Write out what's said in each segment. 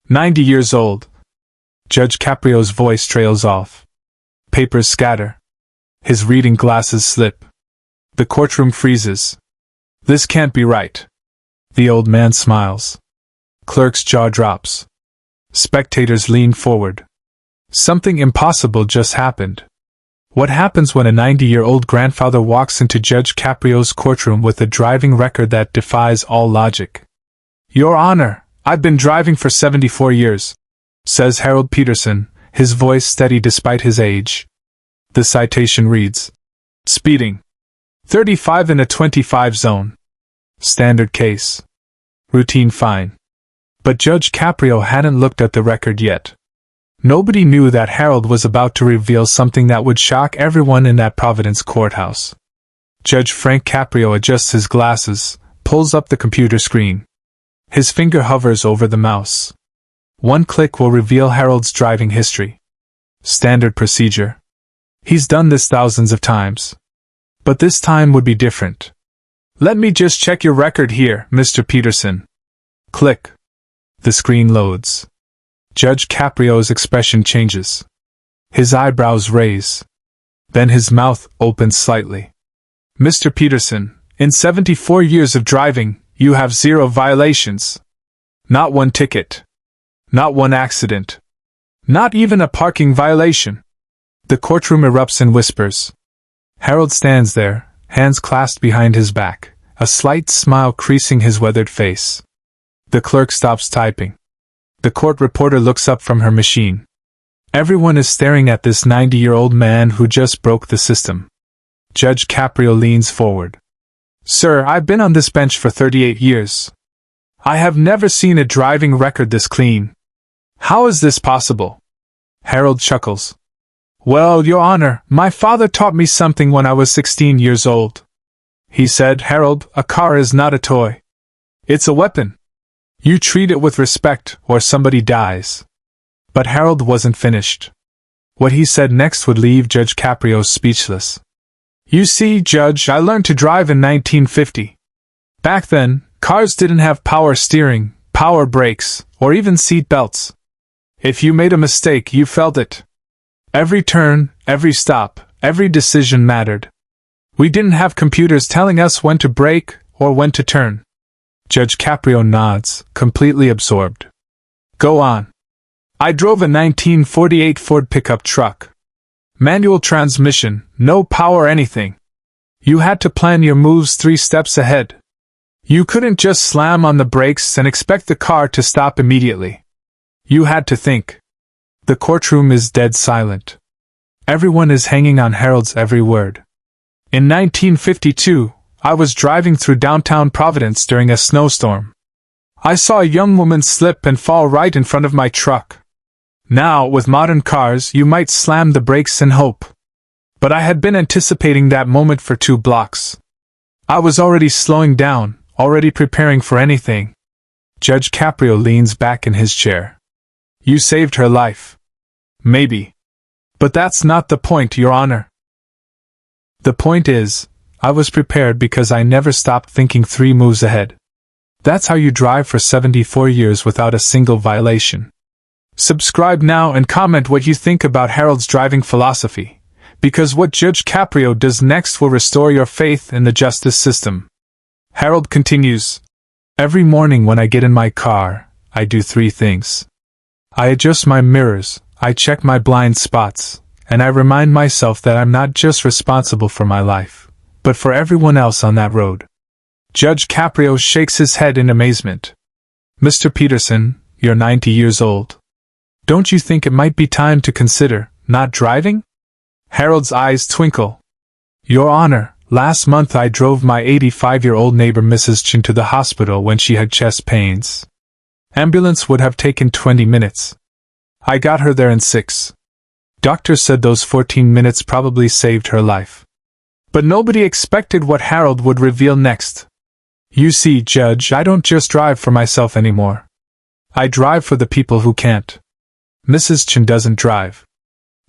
90 years old. Judge Caprio's voice trails off. Papers scatter. His reading glasses slip. The courtroom freezes. This can't be right. The old man smiles. Clerk's jaw drops. Spectators lean forward. Something impossible just happened. What happens when a 90-year-old grandfather walks into Judge Caprio's courtroom with a driving record that defies all logic? Your Honor, I've been driving for 74 years, says Harold Peterson, his voice steady despite his age. The citation reads, speeding. 35 in a 25 zone. Standard case. Routine fine. But Judge Caprio hadn't looked at the record yet. Nobody knew that Harold was about to reveal something that would shock everyone in that Providence courthouse. Judge Frank Caprio adjusts his glasses, pulls up the computer screen. His finger hovers over the mouse. One click will reveal Harold's driving history. Standard procedure. He's done this thousands of times. But this time would be different. Let me just check your record here, Mr. Peterson. Click. The screen loads. Judge Caprio's expression changes. His eyebrows raise. Then his mouth opens slightly. Mr. Peterson, in 74 years of driving, you have 0 violations. Not one ticket. Not one accident. Not even a parking violation. The courtroom erupts in whispers. Harold stands there, hands clasped behind his back, a slight smile creasing his weathered face. The clerk stops typing. The court reporter looks up from her machine. Everyone is staring at this 90-year-old man who just broke the system. Judge Caprio leans forward. Sir, I've been on this bench for 38 years. I have never seen a driving record this clean. How is this possible? Harold chuckles. Well, Your Honor, my father taught me something when I was 16 years old. He said, Harold, a car is not a toy. It's a weapon. You treat it with respect, or somebody dies. But Harold wasn't finished. What he said next would leave Judge Caprio speechless. You see, Judge, I learned to drive in 1950. Back then, cars didn't have power steering, power brakes, or even seat belts. If you made a mistake, you felt it. Every turn, every stop, every decision mattered. We didn't have computers telling us when to brake or when to turn. Judge Caprio nods, completely absorbed. Go on. I drove a 1948 Ford pickup truck. Manual transmission, no power anything. You had to plan your moves 3 steps ahead. You couldn't just slam on the brakes and expect the car to stop immediately. You had to think. The courtroom is dead silent. Everyone is hanging on Harold's every word. In 1952, I was driving through downtown Providence during a snowstorm. I saw a young woman slip and fall right in front of my truck. Now, with modern cars, you might slam the brakes and hope. But I had been anticipating that moment for 2 blocks. I was already slowing down, already preparing for anything. Judge Caprio leans back in his chair. You saved her life. Maybe. But that's not the point, Your Honor. The point is, I was prepared because I never stopped thinking 3 moves ahead. That's how you drive for 74 years without a single violation. Subscribe now and comment what you think about Harold's driving philosophy, because what Judge Caprio does next will restore your faith in the justice system. Harold continues, Every morning when I get in my car, I do 3 things. I adjust my mirrors, I check my blind spots, and I remind myself that I'm not just responsible for my life, but for everyone else on that road. Judge Caprio shakes his head in amazement. Mr. Peterson, you're 90 years old. Don't you think it might be time to consider not driving? Harold's eyes twinkle. Your Honor, last month I drove my 85-year-old neighbor Mrs. Chin to the hospital when she had chest pains. Ambulance would have taken 20 minutes. I got her there in 6. Doctors said those 14 minutes probably saved her life. But nobody expected what Harold would reveal next. You see, Judge, I don't just drive for myself anymore. I drive for the people who can't. Mrs. Chin doesn't drive.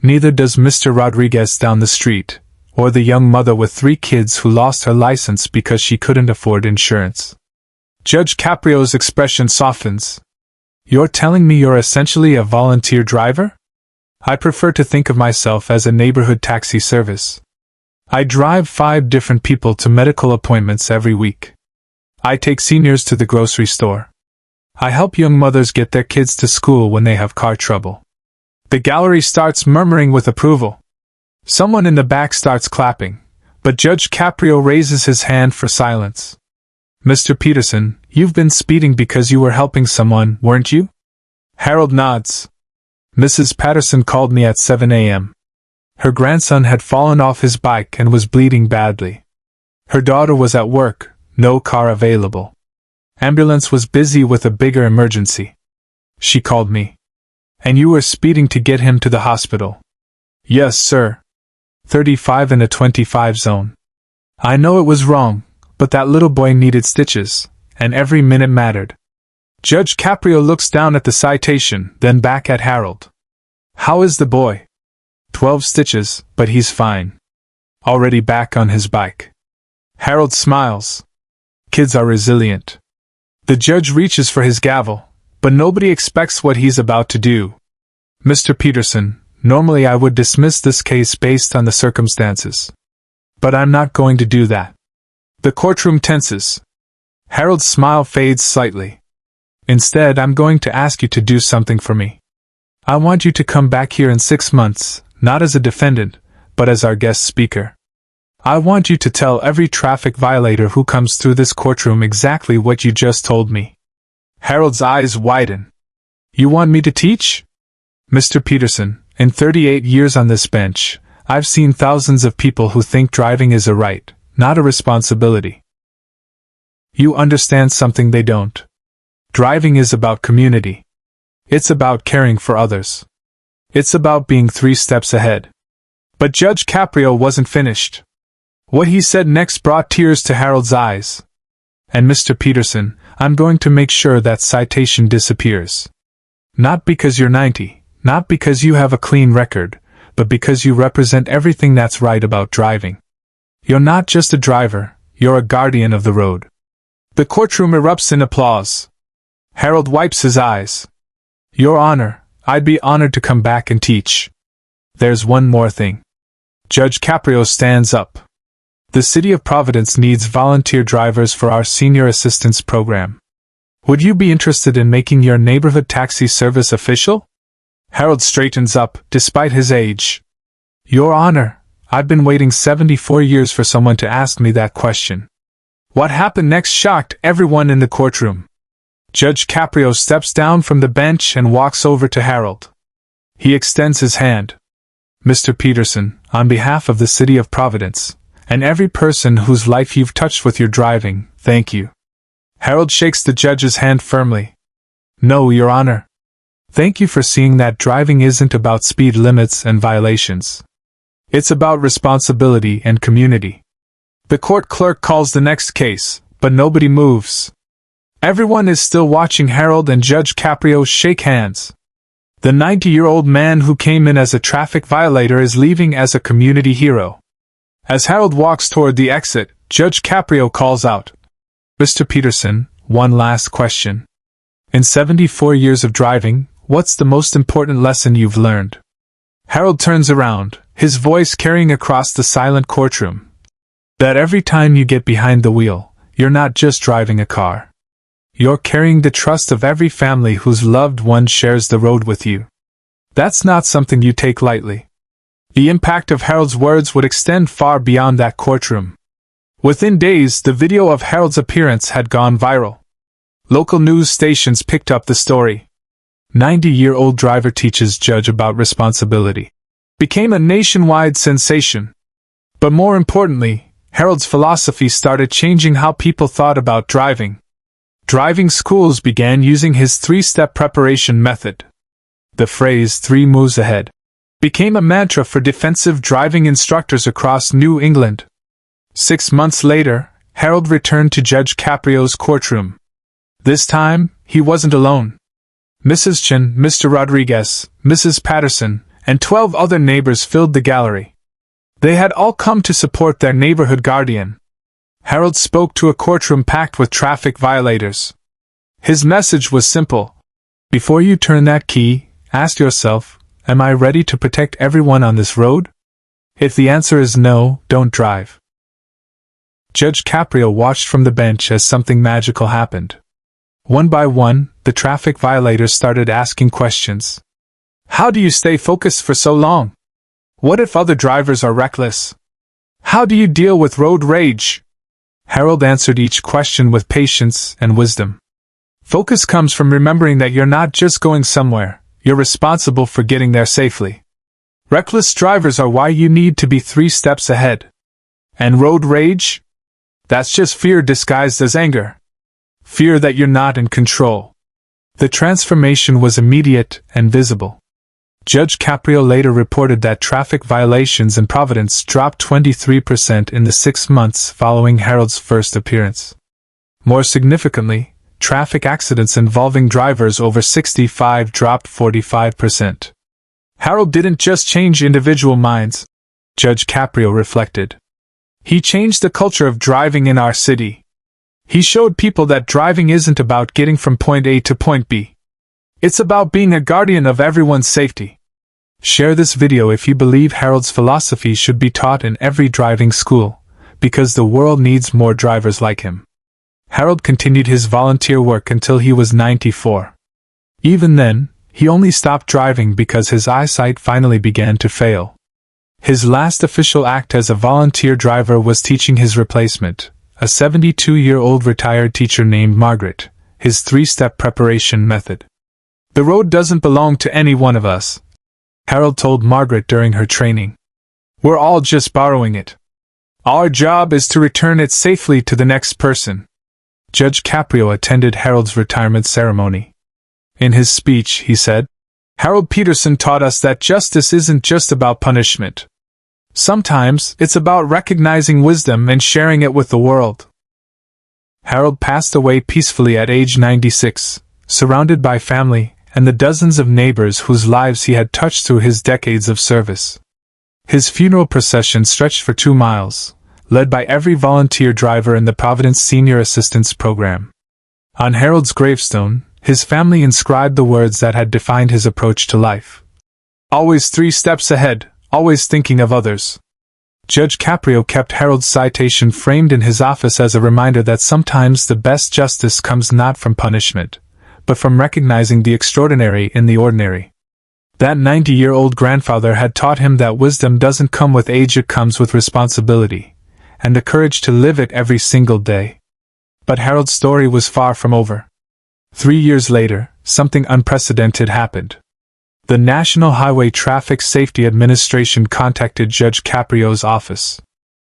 Neither does Mr. Rodriguez down the street, or the young mother with 3 kids who lost her license because she couldn't afford insurance. Judge Caprio's expression softens. You're telling me you're essentially a volunteer driver? I prefer to think of myself as a neighborhood taxi service. I drive 5 different people to medical appointments every week. I take seniors to the grocery store. I help young mothers get their kids to school when they have car trouble. The gallery starts murmuring with approval. Someone in the back starts clapping, but Judge Caprio raises his hand for silence. Mr. Peterson, you've been speeding because you were helping someone, weren't you? Harold nods. Mrs. Peterson called me at 7 a.m. Her grandson had fallen off his bike and was bleeding badly. Her daughter was at work, no car available. Ambulance was busy with a bigger emergency. She called me. And you were speeding to get him to the hospital. Yes, sir. 35 in a 25 zone. I know it was wrong, but that little boy needed stitches, and every minute mattered. Judge Caprio looks down at the citation, then back at Harold. How is the boy? 12 stitches, but he's fine. Already back on his bike. Harold smiles. Kids are resilient. The judge reaches for his gavel, but nobody expects what he's about to do. Mr. Peterson, normally I would dismiss this case based on the circumstances. But I'm not going to do that. The courtroom tenses. Harold's smile fades slightly. Instead, I'm going to ask you to do something for me. I want you to come back here in 6 months, not as a defendant, but as our guest speaker. I want you to tell every traffic violator who comes through this courtroom exactly what you just told me. Harold's eyes widen. You want me to teach? Mr. Peterson, in 38 years on this bench, I've seen thousands of people who think driving is a right, not a responsibility. You understand something they don't. Driving is about community. It's about caring for others. It's about being 3 steps ahead. But Judge Caprio wasn't finished. What he said next brought tears to Harold's eyes. And Mr. Peterson, I'm going to make sure that citation disappears. Not because you're 90, not because you have a clean record, but because you represent everything that's right about driving. You're not just a driver, you're a guardian of the road. The courtroom erupts in applause. Harold wipes his eyes. Your Honor, I'd be honored to come back and teach. There's one more thing. Judge Caprio stands up. The City of Providence needs volunteer drivers for our Senior Assistance Program. Would you be interested in making your neighborhood taxi service official? Harold straightens up, despite his age. Your Honor, I've been waiting 74 years for someone to ask me that question. What happened next shocked everyone in the courtroom. Judge Caprio steps down from the bench and walks over to Harold. He extends his hand. Mr. Peterson, on behalf of the City of Providence, and every person whose life you've touched with your driving, thank you. Harold shakes the judge's hand firmly. No, Your Honor. Thank you for seeing that driving isn't about speed limits and violations. It's about responsibility and community. The court clerk calls the next case, but nobody moves. Everyone is still watching Harold and Judge Caprio shake hands. The 90-year-old man who came in as a traffic violator is leaving as a community hero. As Harold walks toward the exit, Judge Caprio calls out, Mr. Peterson, one last question. In 74 years of driving, what's the most important lesson you've learned? Harold turns around, his voice carrying across the silent courtroom. That every time you get behind the wheel, you're not just driving a car. You're carrying the trust of every family whose loved one shares the road with you. That's not something you take lightly. The impact of Harold's words would extend far beyond that courtroom. Within days, the video of Harold's appearance had gone viral. Local news stations picked up the story. 90-year-old driver teaches judge about responsibility. Became a nationwide sensation. But more importantly, Harold's philosophy started changing how people thought about driving. Driving schools began using his 3-step preparation method. The phrase 3 moves ahead became a mantra for defensive driving instructors across New England. 6 months later, Harold returned to Judge Caprio's courtroom. This time, he wasn't alone. Mrs. Chen, Mr. Rodriguez, Mrs. Peterson, and 12 other neighbors filled the gallery. They had all come to support their neighborhood guardian. Harold spoke to a courtroom packed with traffic violators. His message was simple. Before you turn that key, ask yourself, am I ready to protect everyone on this road? If the answer is no, don't drive. Judge Caprio watched from the bench as something magical happened. One by one, the traffic violators started asking questions. How do you stay focused for so long? What if other drivers are reckless? How do you deal with road rage? Harold answered each question with patience and wisdom. Focus comes from remembering that you're not just going somewhere, you're responsible for getting there safely. Reckless drivers are why you need to be 3 steps ahead. And road rage? That's just fear disguised as anger. Fear that you're not in control. The transformation was immediate and visible. Judge Caprio later reported that traffic violations in Providence dropped 23% in the 6 months following Harold's first appearance. More significantly, traffic accidents involving drivers over 65 dropped 45%. Harold didn't just change individual minds, Judge Caprio reflected. He changed the culture of driving in our city. He showed people that driving isn't about getting from point A to point B. It's about being a guardian of everyone's safety. Share this video if you believe Harold's philosophy should be taught in every driving school, because the world needs more drivers like him. Harold continued his volunteer work until he was 94. Even then, he only stopped driving because his eyesight finally began to fail. His last official act as a volunteer driver was teaching his replacement, a 72-year-old retired teacher named Margaret, his 3-step preparation method. The road doesn't belong to any one of us, Harold told Margaret during her training. We're all just borrowing it. Our job is to return it safely to the next person. Judge Caprio attended Harold's retirement ceremony. In his speech, he said, Harold Peterson taught us that justice isn't just about punishment. Sometimes, it's about recognizing wisdom and sharing it with the world. Harold passed away peacefully at age 96, surrounded by family and the dozens of neighbors whose lives he had touched through his decades of service. His funeral procession stretched for 2 miles, led by every volunteer driver in the Providence Senior Assistance Program. On Harold's gravestone, his family inscribed the words that had defined his approach to life. Always 3 steps ahead, always thinking of others. Judge Caprio kept Harold's citation framed in his office as a reminder that sometimes the best justice comes not from punishment, but from recognizing the extraordinary in the ordinary. That 90-year-old grandfather had taught him that wisdom doesn't come with age, it comes with responsibility, and the courage to live it every single day. But Harold's story was far from over. 3 years later, something unprecedented happened. The National Highway Traffic Safety Administration contacted Judge Caprio's office.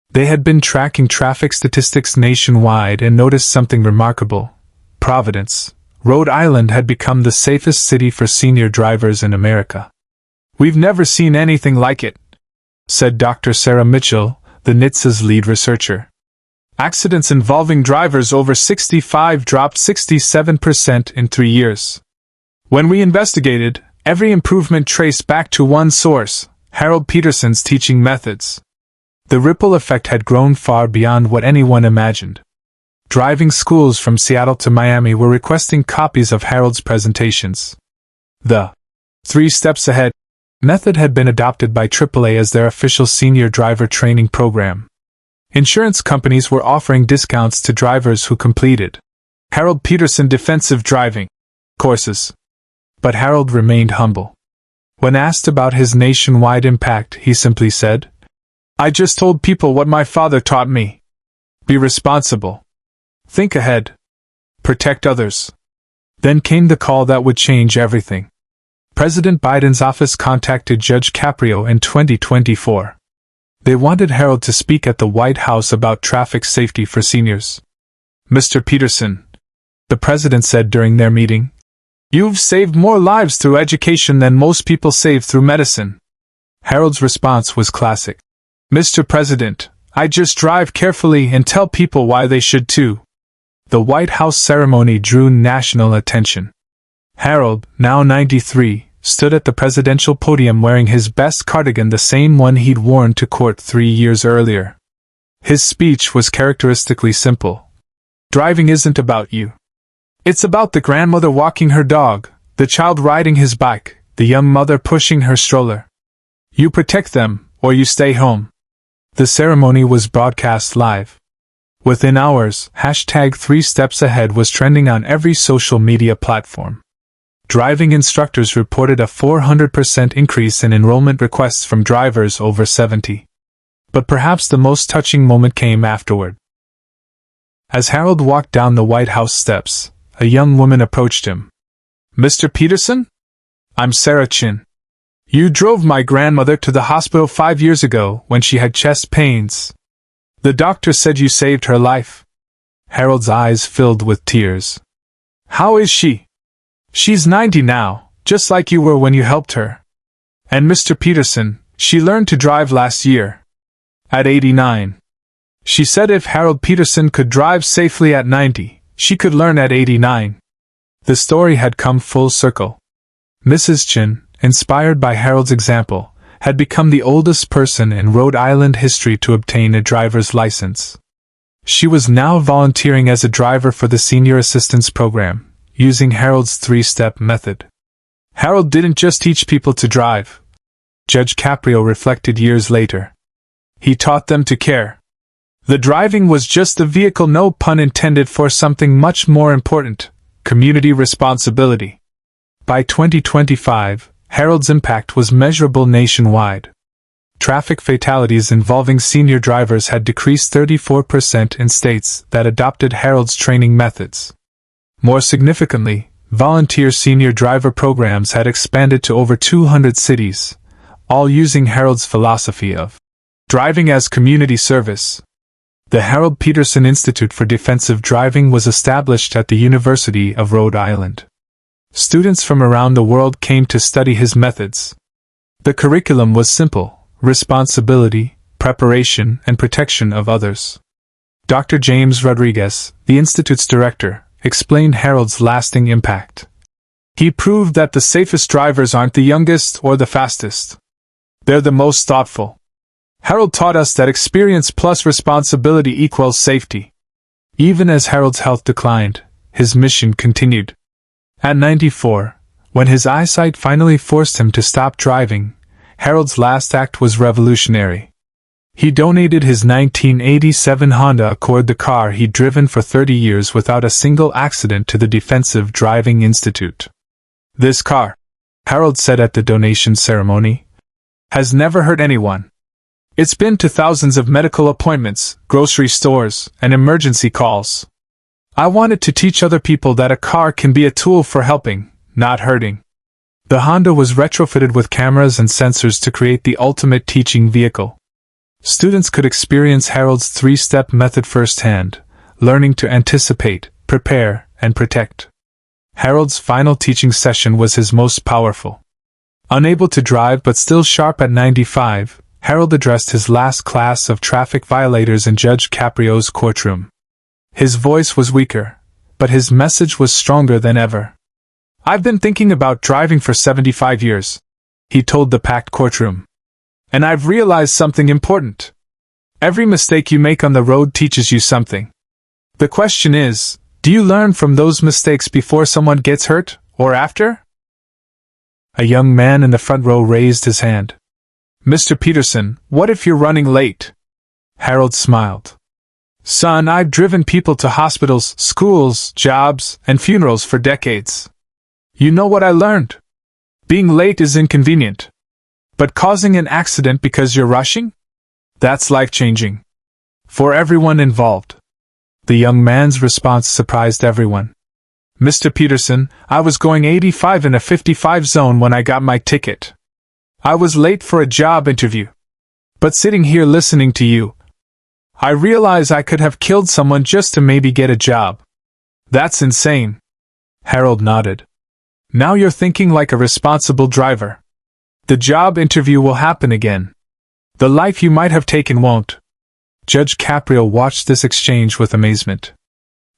They had been tracking traffic statistics nationwide and noticed something remarkable. Providence, Rhode Island had become the safest city for senior drivers in America. We've never seen anything like it, said Dr. Sarah Mitchell, the NHTSA's lead researcher. Accidents involving drivers over 65 dropped 67% in 3 years. When we investigated, every improvement traced back to one source, Harold Peterson's teaching methods. The ripple effect had grown far beyond what anyone imagined. Driving schools from Seattle to Miami were requesting copies of Harold's presentations. The 3 steps ahead method had been adopted by AAA as their official senior driver training program. Insurance companies were offering discounts to drivers who completed Harold Peterson defensive driving courses. But Harold remained humble. When asked about his nationwide impact, he simply said, I just told people what my father taught me. Be responsible. Think ahead. Protect others. Then came the call that would change everything. President Biden's office contacted Judge Caprio in 2024. They wanted Harold to speak at the White House about traffic safety for seniors. Mr. Peterson, the president said during their meeting, you've saved more lives through education than most people save through medicine. Harold's response was classic. Mr. President, I just drive carefully and tell people why they should too. The White House ceremony drew national attention. Harold, now 93, stood at the presidential podium wearing his best cardigan, the same one he'd worn to court 3 years earlier. His speech was characteristically simple. Driving isn't about you. It's about the grandmother walking her dog, The child riding his bike, the young mother pushing her stroller. You protect them, or you stay home. The ceremony was broadcast live. Within hours, #3steps ahead was trending on every social media platform. Driving instructors reported a 400% increase in enrollment requests from drivers over 70. But perhaps the most touching moment came afterward. As Harold walked down the White House steps, a young woman approached him. "Mr. Peterson? I'm Sarah Chin. You drove my grandmother to the hospital 5 years ago when she had chest pains. The doctor said you saved her life." Harold's eyes filled with tears. "How is she?" "She's 90 now, just like you were when you helped her. And Mr. Peterson, she learned to drive last year. At 89. She said if Harold Peterson could drive safely at 90, she could learn at 89. The story had come full circle. Mrs. Chin, inspired by Harold's example, had become the oldest person in Rhode Island history to obtain a driver's license. She was now volunteering as a driver for the Senior Assistance Program, using Harold's 3-step method. Harold didn't just teach people to drive. Judge Caprio reflected years later. He taught them to care. The driving was just the vehicle, no pun intended, for something much more important: community responsibility. By 2025, Harold's impact was measurable nationwide. Traffic fatalities involving senior drivers had decreased 34% in states that adopted Harold's training methods. More significantly, volunteer senior driver programs had expanded to over 200 cities, all using Harold's philosophy of driving as community service. The Harold Peterson Institute for Defensive Driving was established at the University of Rhode Island. Students from around the world came to study his methods. The curriculum was simple: responsibility, preparation, and protection of others. Dr. James Rodriguez, the Institute's director, explained Harold's lasting impact. He proved that the safest drivers aren't the youngest or the fastest. They're the most thoughtful. Harold taught us that experience plus responsibility equals safety. Even as Harold's health declined, his mission continued. At 94, when his eyesight finally forced him to stop driving, Harold's last act was revolutionary. He donated his 1987 Honda Accord, the car he'd driven for 30 years without a single accident, to the Defensive Driving Institute. "This car," Harold said at the donation ceremony, "has never hurt anyone. It's been to thousands of medical appointments, grocery stores, and emergency calls. I wanted to teach other people that a car can be a tool for helping, not hurting." The Honda was retrofitted with cameras and sensors to create the ultimate teaching vehicle. Students could experience Harold's 3-step method firsthand, learning to anticipate, prepare, and protect. Harold's final teaching session was his most powerful. Unable to drive but still sharp at 95, Harold addressed his last class of traffic violators in Judge Caprio's courtroom. His voice was weaker, but his message was stronger than ever. "I've been thinking about driving for 75 years, he told the packed courtroom. "And I've realized something important. Every mistake you make on the road teaches you something. The question is, do you learn from those mistakes before someone gets hurt, or after?" A young man in the front row raised his hand. "Mr. Peterson, what if you're running late?" Harold smiled. "Son, I've driven people to hospitals, schools, jobs, and funerals for decades. You know what I learned? Being late is inconvenient. But causing an accident because you're rushing? That's life-changing. For everyone involved." The young man's response surprised everyone. "Mr. Peterson, I was going 85 in a 55 zone when I got my ticket. I was late for a job interview. But sitting here listening to you, I realize I could have killed someone just to maybe get a job. That's insane." Harold nodded. "Now you're thinking like a responsible driver. The job interview will happen again. The life you might have taken won't." Judge Caprio watched this exchange with amazement.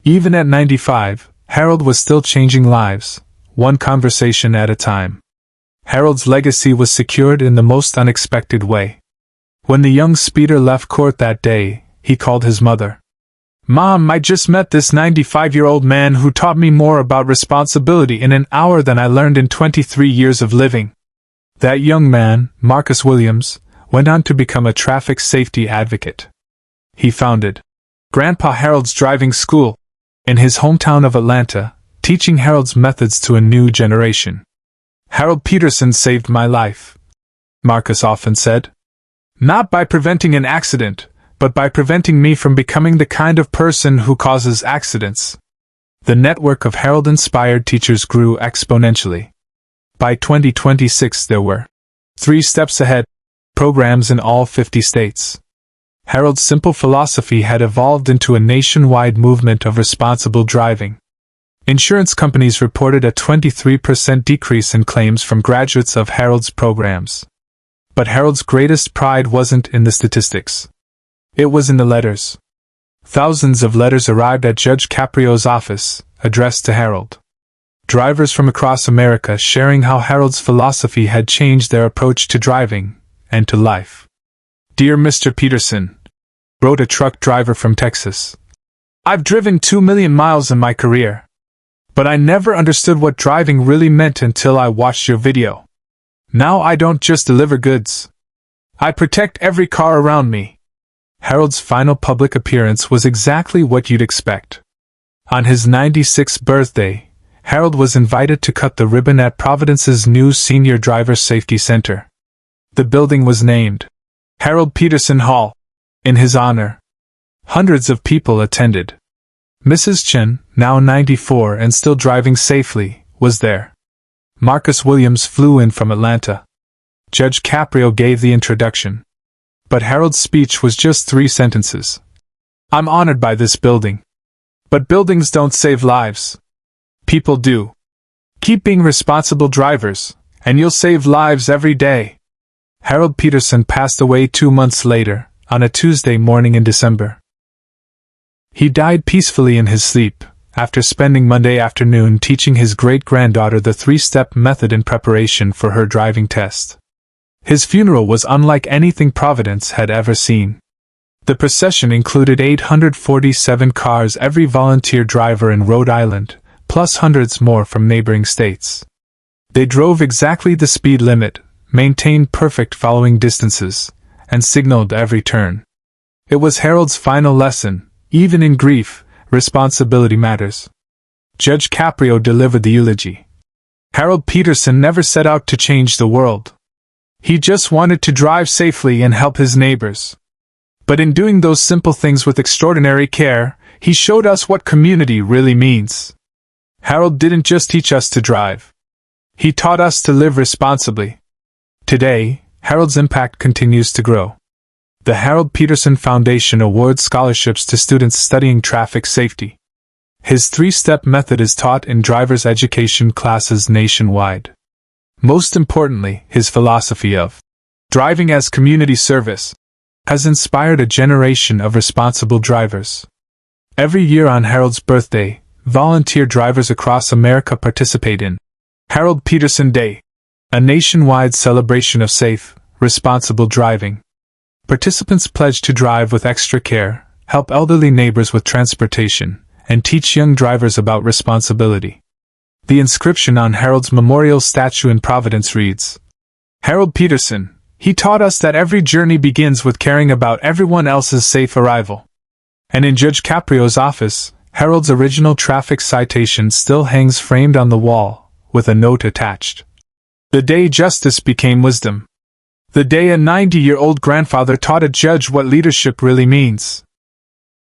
Even at 95, Harold was still changing lives, one conversation at a time. Harold's legacy was secured in the most unexpected way. When the young speeder left court that day, he called his mother. "Mom, I just met this 95-year-old man who taught me more about responsibility in an hour than I learned in 23 years of living." That young man, Marcus Williams, went on to become a traffic safety advocate. He founded Grandpa Harold's Driving School in his hometown of Atlanta, teaching Harold's methods to a new generation. "Harold Peterson saved my life," Marcus often said. "Not by preventing an accident, but by preventing me from becoming the kind of person who causes accidents." The network of Harold-inspired teachers grew exponentially. By 2026 there were 3 steps ahead programs in all 50 states. Harold's simple philosophy had evolved into a nationwide movement of responsible driving. Insurance companies reported a 23% decrease in claims from graduates of Harold's programs. But Harold's greatest pride wasn't in the statistics. It was in the letters. Thousands of letters arrived at Judge Caprio's office, addressed to Harold. Drivers from across America sharing how Harold's philosophy had changed their approach to driving and to life. "Dear Mr. Peterson," wrote a truck driver from Texas, "I've driven 2 million miles in my career. But I never understood what driving really meant until I watched your video. Now I don't just deliver goods. I protect every car around me." Harold's final public appearance was exactly what you'd expect. On his 96th birthday, Harold was invited to cut the ribbon at Providence's new Senior Driver Safety Center. The building was named Harold Peterson Hall in his honor. Hundreds of people attended. Mrs. Chen, now 94 and still driving safely, was there. Marcus Williams flew in from Atlanta. Judge Caprio gave the introduction. But Harold's speech was just 3 sentences. "I'm honored by this building. But buildings don't save lives. People do. Keep being responsible drivers, and you'll save lives every day." Harold Peterson passed away 2 months later, on a Tuesday morning in December. He died peacefully in his sleep, after spending Monday afternoon teaching his great-granddaughter the 3-step method in preparation for her driving test. His funeral was unlike anything Providence had ever seen. The procession included 847 cars, every volunteer driver in Rhode Island, plus hundreds more from neighboring states. They drove exactly the speed limit, maintained perfect following distances, and signaled every turn. It was Harold's final lesson: even in grief, responsibility matters. Judge Caprio delivered the eulogy. Harold Peterson never set out to change the world. He just wanted to drive safely and help his neighbors. But in doing those simple things with extraordinary care, he showed us what community really means. Harold didn't just teach us to drive. He taught us to live responsibly. Today, Harold's impact continues to grow. The Harold Peterson Foundation awards scholarships to students studying traffic safety. His 3-step method is taught in driver's education classes nationwide. Most importantly, his philosophy of driving as community service has inspired a generation of responsible drivers. Every year on Harold's birthday, volunteer drivers across America participate in Harold Peterson Day, a nationwide celebration of safe, responsible driving. Participants pledge to drive with extra care, help elderly neighbors with transportation, and teach young drivers about responsibility. The inscription on Harold's memorial statue in Providence reads, "Harold Peterson, he taught us that every journey begins with caring about everyone else's safe arrival." And in Judge Caprio's office, Harold's original traffic citation still hangs framed on the wall, with a note attached. "The day justice became wisdom. The day a 90-year-old grandfather taught a judge what leadership really means."